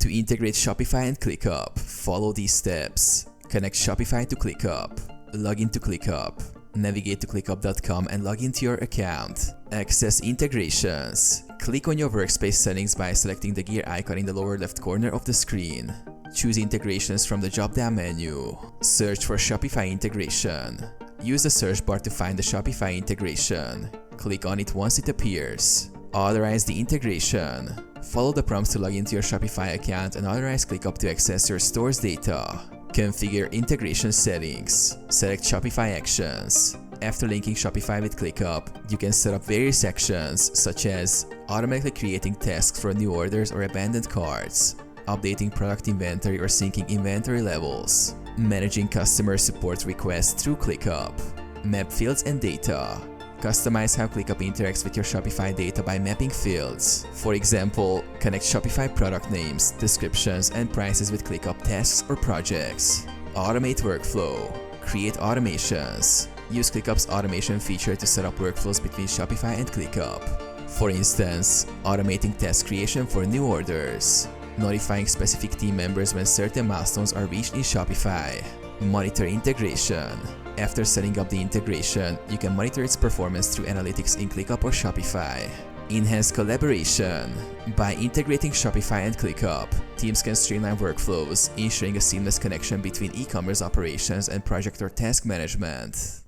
To integrate Shopify and ClickUp, follow these steps. Connect Shopify to ClickUp. Log into ClickUp. Navigate to clickup.com and log into your account. Access integrations. Click on your workspace settings by selecting the gear icon in the lower left corner of the screen. Choose integrations from the drop-down menu. Search for Shopify integration. Use the search bar to find the Shopify integration. Click on it once it appears. Authorize the integration. Follow the prompts to log into your Shopify account and authorize ClickUp to access your store's data. Configure integration settings. Select Shopify actions. After linking Shopify with ClickUp, you can set up various actions such as automatically creating tasks for new orders or abandoned carts, updating product inventory or syncing inventory levels, managing customer support requests through ClickUp, map fields and data. Customize how ClickUp interacts with your Shopify data by mapping fields. For example, connect Shopify product names, descriptions, and prices with ClickUp tasks or projects. Automate workflow. Create automations. Use ClickUp's automation feature to set up workflows between Shopify and ClickUp. For instance, automating task creation for new orders. Notifying specific team members when certain milestones are reached in Shopify. Monitor integration. After setting up the integration, you can monitor its performance through analytics in ClickUp or Shopify. Enhance collaboration. By integrating Shopify and ClickUp, teams can streamline workflows, ensuring a seamless connection between e-commerce operations and project or task management.